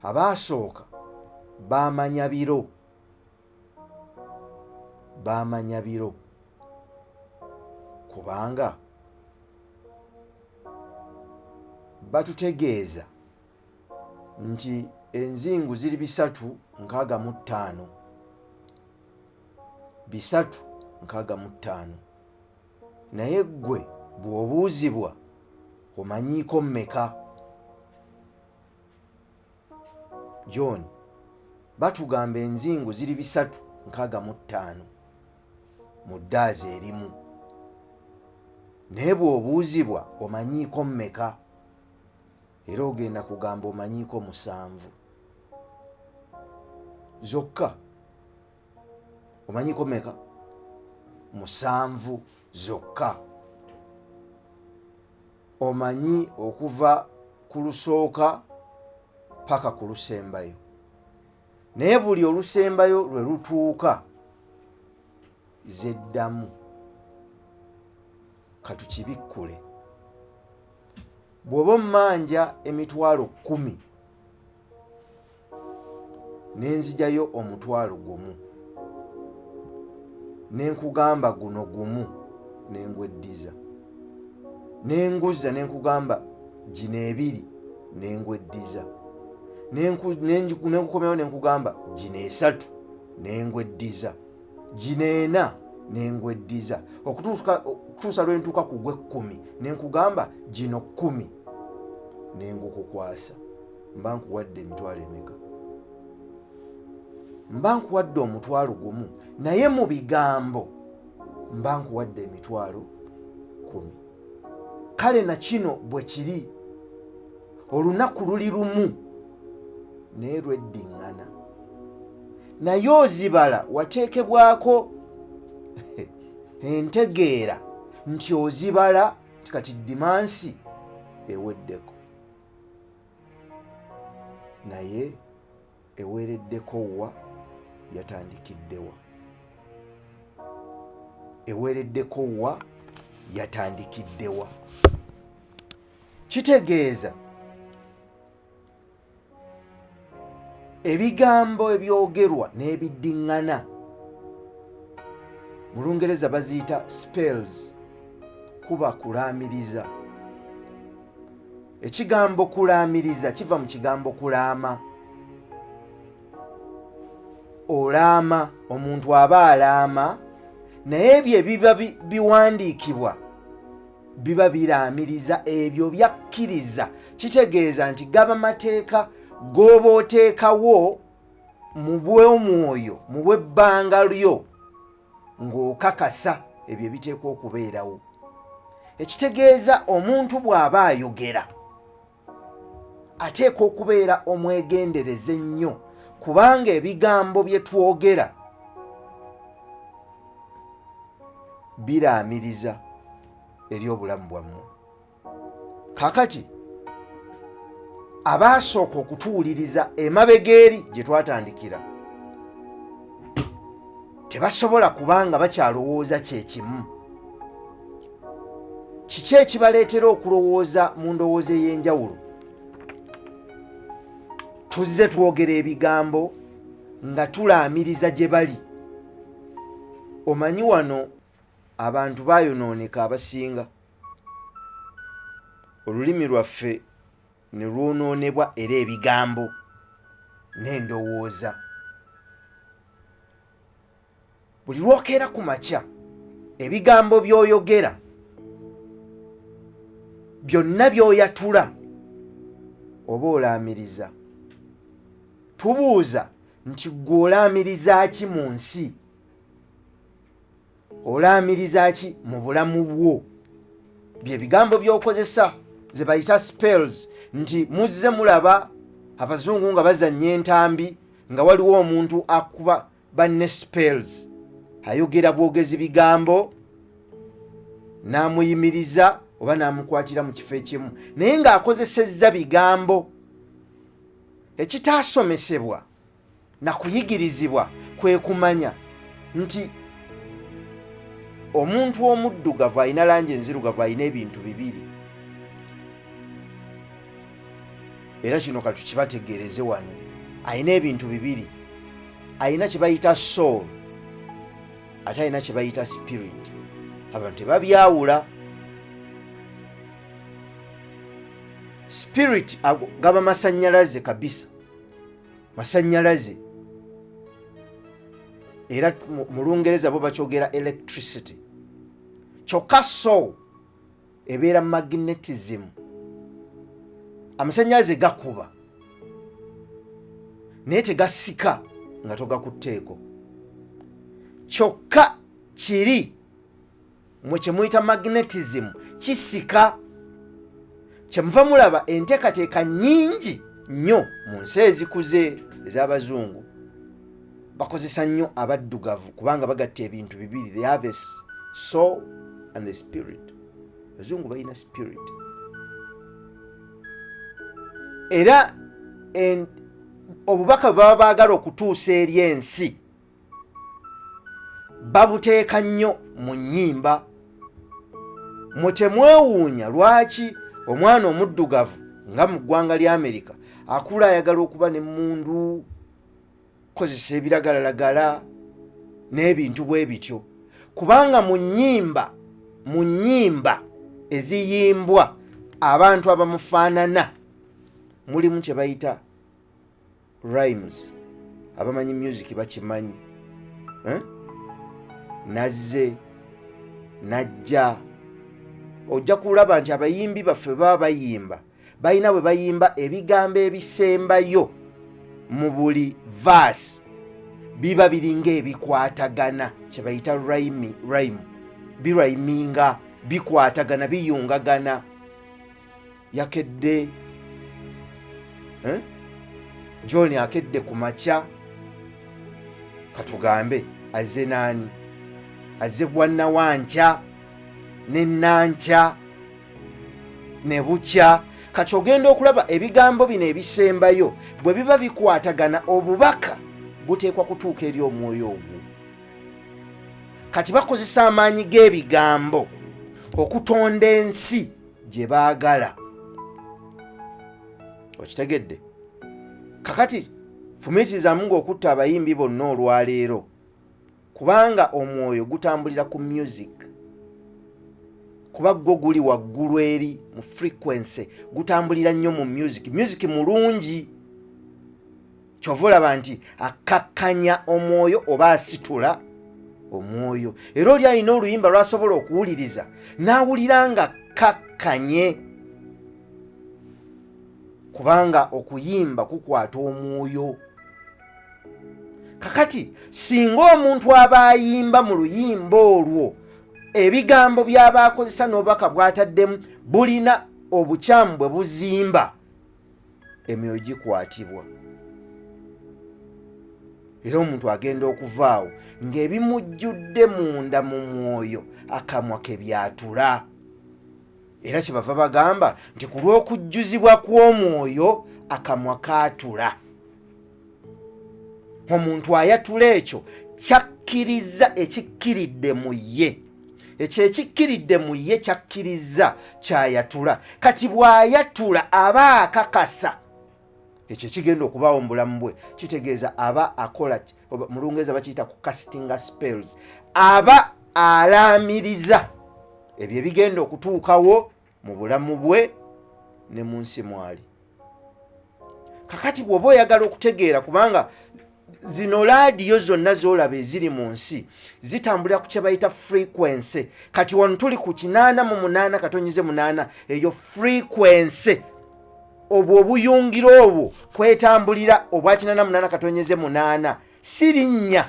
abaasooka baamanya biro, baamanya biro kubanga batutegeeza nti enzingu ziri 365 365 naye ggwe bw'obuuzibwa omanyiiko mmeka? John, batugamba enzingu ziri 365 mu ddaazi erimu, naye bw'obuuzibwa omanyiiko mmeka? Era ogenda kugamba omanyiiko 7 zokka. Omanyiiko mmeka? 7 zokka. Omanyi okuva ku lusooka paka ku lusembayo, naye buli olusembayo lwe lutuuka zeddamu. Katukibikkule. Bw'oba mmanja emitwalo 10 nenzigyayo omutwalo gumu, nenkugamba guno gumu nengweddiza, nenguza nenkugamba gino 2 nengweddiza, nenkukomyawo nenkugamba gino 3 nengweddiza, gino 4 nengweddiza, okutuusa lwe ntuuka ku gwe 10 nenkugamba gino 10 nengukukwasa. Mba nkuwadde emitwalo emeka? Mba nkuwadde omutwalo gumu, naye mu bigambo mba nkuwadde emitwalo 10. Kale na kino bwe kiri, olunaku luli lumu naye lweddiŋŋana, naye ozibala wateekebwako entegeera nti ozibala nti kati dimansi eweddeko, naye eweereddeko wa? Yatandikiddewa? Eweereddeko wa? Yatandikiddewa? Kitegeeza ebigambo ebyogerwa n'ebiddiŋŋana, mu Lungereza baziyita spells, kuba kulaamiriza. Ekigambo kulaamiriza kiva mu kigambo kulaama. Olaama, omuntu aba alaama, naye ebyo ebiba biwandiikibwa biba biraamiriza ebyo byakkiriza. Kitegeeza nti gaba mateeka g'oba oteekawo mu bw'omwoyo, mu bw'ebbanga lyo, ng'okakasa ebyo ebiteekwa okubeerawo. Ekitegeeza omuntu bw'aba ayogera ateekwa okubeera omwegendereze ennyo, kubanga ebigambo bye twogera biraamiriza eri obulamu bwammwe. Kaakati abaasooka okutuwuliriza emabega eri gye twatandikira tebasobola kubanga bakyalowooza kye kimu. Kiki ekibaleetera okulowooza mu ndowooza ey'enjawulo? Tuzze twogera ebigambo nga tulaamiriza gye bali. Omanyi wano abantu baayonooneka abasinga, olulimi lwaffe ne lwonoonebwa era ebigambo n'endowooza. Buli lwokeera ku makya ebigambo by'oyogera byonna by'oyatula oba olaamiriza. Tubuuza nti gwe olaamiriza ki mu nsi? Olaamiriza ki mu bulamu bwo? Bye bigambo by'okozesa ze bayita spells, nti muzze mulaba abazungu nga bazannya entambi nga waliwo omuntu akuba banne spells, ayogera bwogezi bigambo n'amuyimiriza oba n'amukwatira mu kifo ekimu, naye ng'akozesezza bigambo. Ekitaasomesebwa na kuyigirizibwa kwe kumanya nti omuntu omuddugavu alina langi enzirugavu alina ebintu bibiri. era kino katukibategeereze wano, alina ebintu bibiri. Alina kye bayita soul ate alina kye bayita spirit. Abantu tebabyawula. Spirit gaba masannyalaze kabisa, masannyalaze, era mu Lungereza bo bakyogera electricity. Kyokka soul ebeera magnetism. Amasannyalaze gakuba naye tegasika nga togakutteeko. Kyokka kiri mwe kye muyita magnetism kisika. Kyemuva mulaba enteekateeka nnyingi nnyo mu nsi ezikuze ez'Abazungu bakozesa nnyo abaddugavu kubanga bagatta ebintu bibiri. They have a soul and the spirit. Abazungu balina spirit. Era obubaka baba baagala okutuusa eri ensi babuteeka nnyo mu nnyimba. Mwe temwewuunya lwaki omwana omuddugavu nga mu ggwanga lya Amerika akula ayagala okuba n'emmundu, kozesa ebiragalalagala n'ebintu bwe bityo, kubanga mu nnyimba eziyimbwa abantu abamufaanana mulimu kye bayita rhymes. Abamanyi music bakimanyi. Nazze, najja. Ojja kulaba nti abayimbi baffe baba bayimba balina bwe bayimba ebigambo ebisembayo mu buli verse biba biringa ebikwatagana, kye bayita rhyme. Birhyminga, bikwatagana, biyungagana. Yakedde John akedde ku makya, katugambe azze naani? Azze bwanna wankya ne nankya ne bukya. Kati ogenda okulaba ebigambo bino ebisembayo bwe biba bikwatagana, obubaka buteekwa kutuuka eri omwoyo ogwo. Kati bakozesa amaanyi g'ebigambo okutonda ensi gye baagala. Okitegedde? Kakati fumiitirizamu ng'okutta abayimbi bonna olwaleero, kubanga omwoyo gutambulira ku music. Kuba gwo guli waggulu eri mu frequency, gutambulira nnyo mu music. Music mulungi, kyova olaba nti akakkanya omwoyo oba asitula omwoyo. Era oli alina oluyimba lw'asobola okuwuliriza n'awulira nga kakkanye, kubanga okuyimba kukwata omwoyo. Kakati singa omuntu aba ayimba mu luyimba olwo ebigambo by'aba akozesa n'obubaka bw'ataddemu bulina obukyamu bwe buzimba, emyoyo gikwatibwa. Era omuntu agenda okuvaawo ng'ebimujjudde munda mu mwoyo akamwa ke byatula. Era kyebava bagamba nti ku lw'okujjuzibwa kw'omwoyo akamwa kaatula. Omuntu ayatula ekyo kyakkiriza ekikkiridde mu ye. Ekyo ekikkiridde mu ye kyakkiriza kyayatula. Kati bw'ayatula aba akakasa ekyo kigenda okubaawo mu bulamu bwe. Kitegeeza aba akola, mu Lungereza bakiyita ku casting spells, aba alaamiriza ebyo ebigenda okutuukawo mu bulamu bwe ne mu nsi mwali. Kakati bw'oba oyagala okutegeera, kubanga zino laadiyo zonna z'olaba eziri mu nsi zitambulira ku kye bayita frequency. Kati wano tuli ku 88/8, eyo frequency, obwo obuyungiro obwo kwetambulira obwa 88/8 si linnya,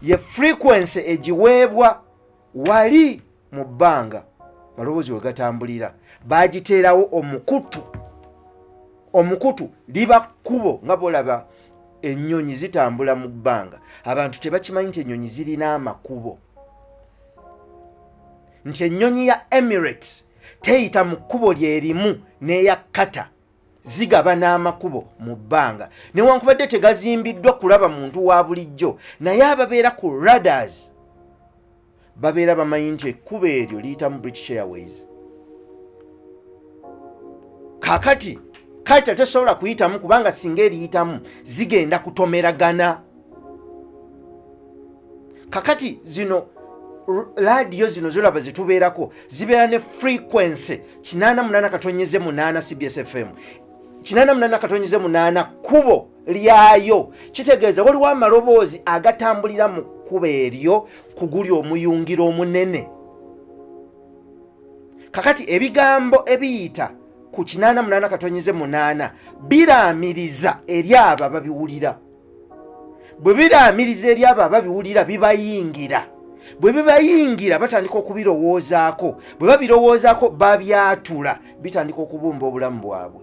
ye frequency egiweebwa wali mu bbanga maloboozi we gatambulira. Bagiteerawo omukutu liba kkubo. Nga bwolaba ennyonyi zitambula mu bbanga, abantu tebakimanyi nti ennyonyi zirina amakubo, nti ennyonyi ya Emirates teyita mu kkubo lyerimu n'eyakkata, zigaba n'amakubo mu bbanga. Newankubadde tegazimbiddwa kulaba muntu wa bulijjo, naye ababeera ku radars babeera bamanyi nti ekkubo eryo liyita mu British Airways. kakati kati tesobola kuyitamu kubanga singa eriyitamu zigenda kutomeragana. Kakati zino radio zino zolaba zitubeerako zibeera ne frequency 88.8 CBS FM 88.8 kubo lyayo. Kitegeeza waliwo amaloboozi agatambulira mu kkubo eryo kuguli omuyungiro omunene. Kakati ebigambo ebiyita ku 88.8 biraamiriza eri abo ababiwulira. Bwe biraamiriza eri abo ababiwulira bibayingira. Bwe bibayingira batandika okubirowoozaako. Bwe babirowoozaako babyatula bitandika okubumba obulamu bwabwe.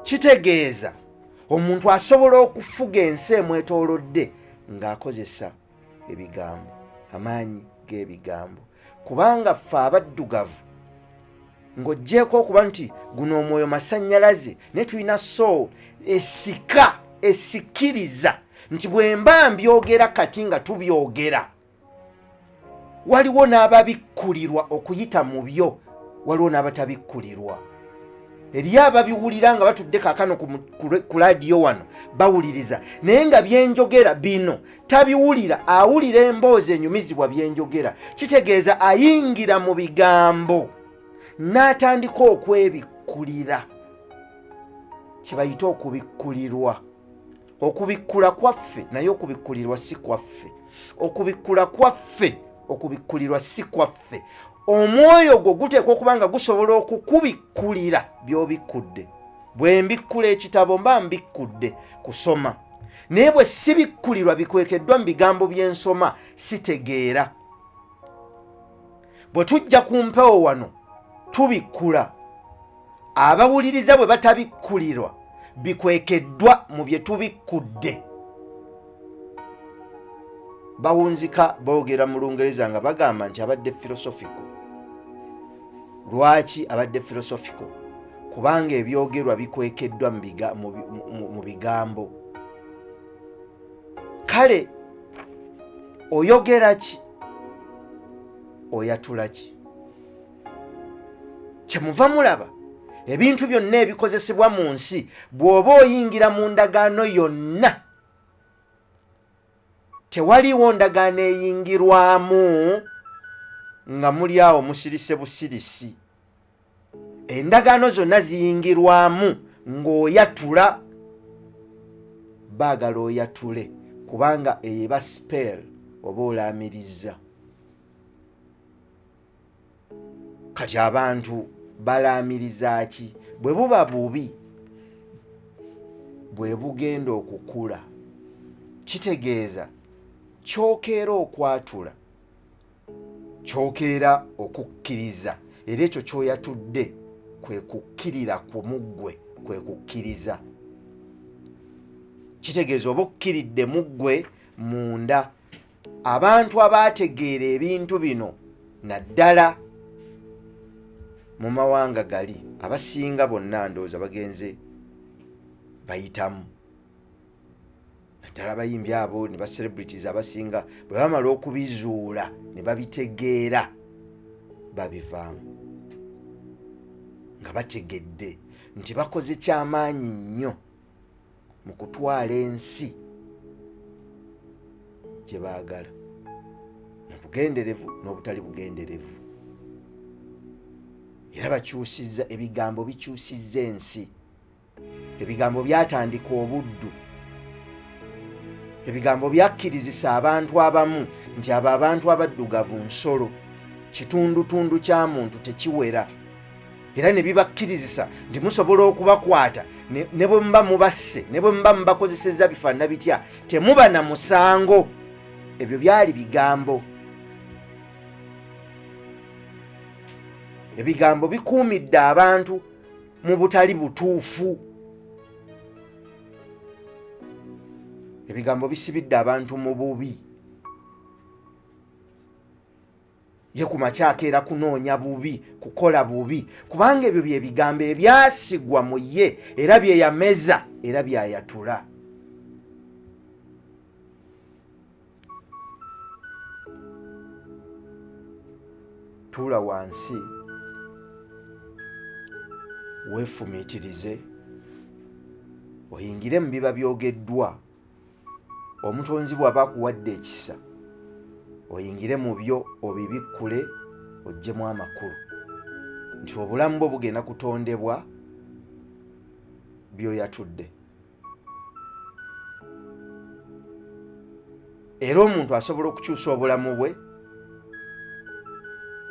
Kitegeeza omuntu asobola okufuga ensi emwetoolodde ng'akozesa ebigambo, amaanyi g'ebigambo. Kubanga ffe abaddugavu ng'oggyeko okuba nti guno omwoyo masannyalaze ne tulina soul esikiriza nti bwe mba mbyogera kati nga tubyogera waliwo n'ababikkulirwa okuyita mu byo, waliwo n'abatabikkulirwa. Eriyo ababiwulira nga batudde kaakano ku laadiyo wano bawuliriza, naye nga byenjogera bino tabiwulira, awulira emboozi enyumizibwa byenjogera. Kitegeeza ayingira mu bigambo n'atandika okwebikkulira, kibayita okubikkulirwa. Okubikkula kwaffe naye okubikkulirwa si kwaffe. Okubikkula kwaffe, okubikkulirwa si kwaffe. Omwoyo gwo guteekwa okuba nga gusobola okukubikkulira by'obikkudde. Bwe mbikkula ekitabo mba mbikkudde kusoma, naye bwe sibikkulirwa bikwekeddwa mu bigambo bye nsoma sitegeera. Bwe tujja ku mpewo wano tubikkula, abawuliriza bwe batabikkulirwa bikwekeddwa mu bye tubikkudde. Bawunzika boogera mu Lungereza nga bagamba nti abadde philosophical. Lwaki abadde philosophical? Kubanga ebyogerwa bikwekeddwa mu bigambo. Kale oyogera ki? Oyatula ki? Kyemuva mulaba ebintu byonna ebikozesebwa mu nsi bw'oba oyingira mu ndagaano yonna, tewaliwo ndagaano eyingirwamu nga muli awo musirise busirisi. Endagaano zonna ziyingirwamu ng'oyatula. Baagala oyatule kubanga eba spell oba olaamiriza. Kati abantu balaamiriza ki? Bwe buba bubi, bwe bugenda okukula, kitegeeza kyokeera okwatula, kyokeera okukkiriza. Era ekyo ky'oyatudde kwe kukkirira ku muggwe, kwe kukkiriza. Kitegeeza oba okkiridde muggwe munda. Abantu abaategeera ebintu bino naddala mu mawanga gali, abasinga bonna ndowooza bagenze bayitamu. Naddala abayimbi abo ne ba celebrities abasinga bwe bamala okubizuula ne babitegeera babivaamu nga bategedde nti bakoze kyamaanyi nnyo mu kutwala ensi gye baagala, mu bugenderevu n'obutali bugenderevu. Era bakyusizza ebigambo, bikyusizza ensi. Ebigambo byatandika obuddu. Ebigambo byakkirizisa abantu abamu nti abo abantu abaddugavu nsolo, kitundutundu kya muntu tekiwera. Era ne bibakkirizisa nti musobola okubakwata ne bwe muba mubasse, ne bwe muba mubakozesezza bifaanana bitya, temuba na musango. Ebyo byali bigambo. Ebigambo bikuumidde abantu mu butali butuufu. Ebigambo bisibidde abantu mu bubi. Ye ku makyakeera kunoonya bubi, kukola bubi, kubanga ebyo bye bigambo ebyasigwa mu ye era bye yameza era byayatula. Tuula wansi weefumiitirize oyingire mu biba byogeddwa. Omutonzi bw'aba akuwadde ekisa oyingire mu byo obibikkule oggyemu amakulu nti obulamu bwo bugenda kutondebwa by'oyatudde. Era omuntu asobola okukyusa obulamu bwe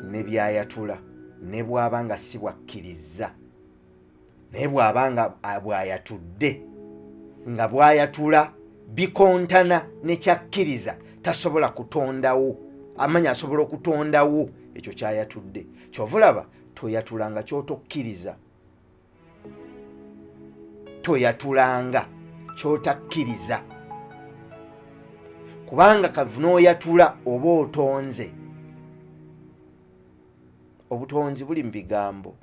ne byayatula ne bw'aba nga si bwakkiriza, naye bw'aba nga bw'ayatudde nga bw'ayatula bikontana ne kyakkiriza, tasobola kutondawo, amanyi asobola okutondawo ekyo kyayatudde. Kyova olaba toyatulanga kyotokkiriza, toyatulanga kyotakkiriza, kubanga kavunooyatula oba otonze. Obutonzi buli mu bigambo,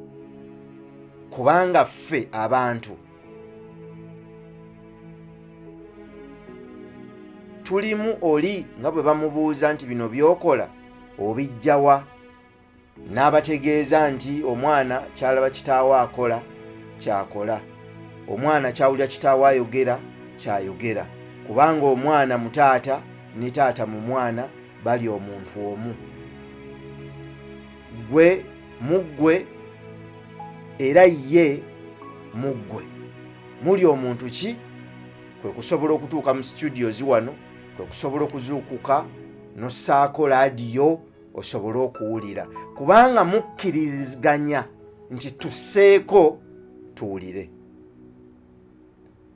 kubanga ffe abantu tulimu oli nga bwe bamubuuza nti bino byokola obijjawa, n'abategeeza nti omwana kyalaba kitaawe akola kyakola, omwana kyawulira kitaawe ayogera kyayogera, kubanga omwana mu taata ne taata mu mwana bali omuntu omu. Gwe muggwe era ye muggwe, muli omuntu ki? Kwe kusobola okutuuka mu studios wano, kwe kusobola okuzuukuka n'ossaako laadiyo osobole okuwulira, kubanga mukkiriziganya nti tusseeko tuwulire.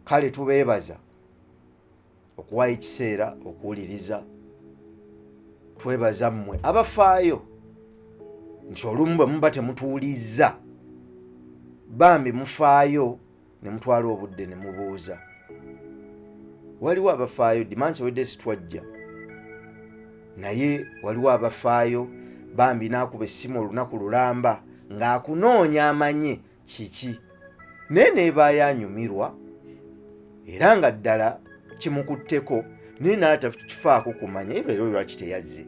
Kale tubeebaza okuwaayo ekiseera okuwuliriza. Twebaza mmwe abafaayo nti olumu bwe muba temutuwulizza, bambi mufaayo ne mutwala obudde ne mubuuza. Waliwo abafaayo dimansi wedde situwajja, naye waliwo abafaayo bambi n'akuba essimu olunaku lulamba ng'akunoonya amanye kiki, naye neebaayo anyumirwa era nga ddala kimukutteko, naye n'atakifaako kumanya ebyo lwaki teyazze,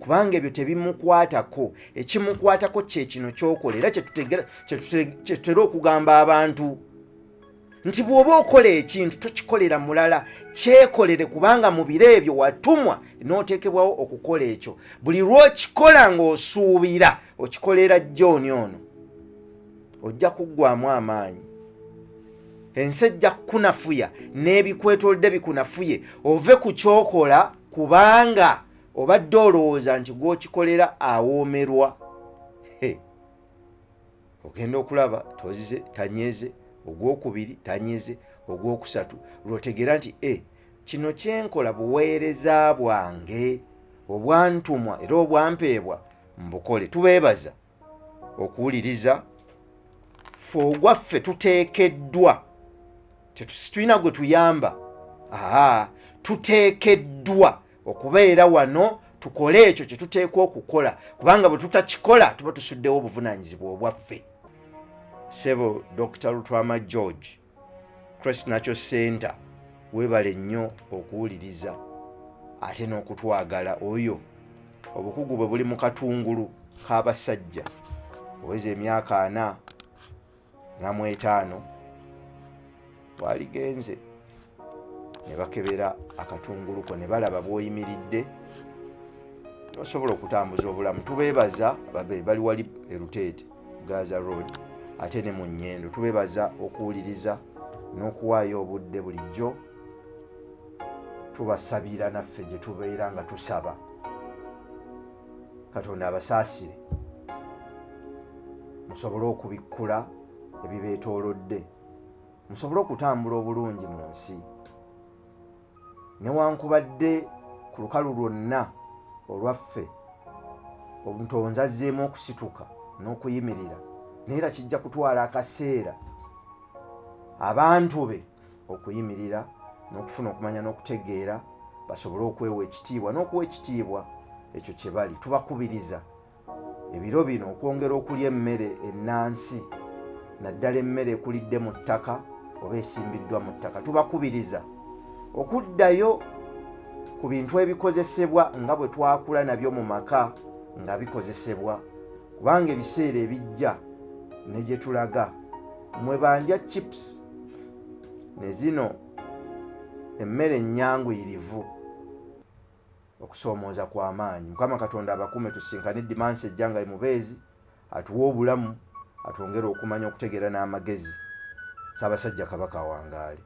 kubanga ebyo tebimukwatako. Ekimukwatako kye kino ky'okola, era kyetutera okugamba abantu nti bw'oba okola ekintu tokikolera mulala, kyekolere, kubanga mu biro ebyo watumwa n'oteekebwawo okukola ekyo. Buli lw'okikola ng'osuubira okikolera John ono, ojja kuggwaamu amaanyi, ensi ejja kukunafuya n'ebikwetoolodde bikunafuye ove ku kyokola, kubanga obadde olowooza nti gw'okikolera awoomerwa. Ogenda okulaba tozize tanyeeze, ogwokubiri tanyeeze, ogwokusatu lw'otegeera nti kino kyenkola buweereza bwange obwantumwa era obwampeebwa mbukole. Tubeebaza okuwuliriza. Ffe ogwaffe tuteekeddwa, tetulina gwe tuyamba, tuteekeddwa okubeera wano tukole ekyo kye tuteekwa okukola, kubanga bwe tutakikola tuba tusuddewo obuvunaanyizibwa obwaffe. Ssebo Dr. Lutwama George, Christ Natural Center, weebale nnyo okuwuliriza ate n'okutwagala. Oyo obukugu bwe buli mu katungulu k'abasajja oweza emyaka 45 waligenze ne bakebera akatungulu ko ne balaba bw'oyimiridde osobola okutambuza obulamu. Tubeebaza bali wali Eruteete Gaza Road ate ne mu Nnyendo. Tubeebaza okuwuliriza n'okuwaayo obudde bulijjo. Tubasabira naffe gye tubeera nga tusaba Katonda abasaasire, musobole okubikkula ebibeetoolodde, musobole okutambula obulungi mu nsi. Newankubadde ku lukalu lwonna olwaffe omutonzi azzeemu okusituka n'okuyimirira, naye era kijja kutwala akaseera abantu be okuyimirira n'okufuna okumanya n'okutegeera basobole okwewa ekitiibwa n'okuwa ekitiibwa ekyo kye bali. Tubakubiriza ebiro bino okwongera okulya emmere ennansi, naddala emmere ekulidde mu ttaka oba esimbiddwa mu ttaka. Tubakubiriza okuddayo ku bintu ebikozesebwa nga bwe twakula nabyo mu maka nga bikozesebwa, kubanga ebiseera ebijja ne gye tulaga mwe bandya chips ne zino emmere ennyanguyirivu okusoomooza kw'amaanyi. Mukama Katonda abakuume tusinkane Dimansi ejjanga Mubeezi atuwa obulamu atwongere okumanya okutegeera n'amagezi. Ssaabasajja Kabaka awangaale.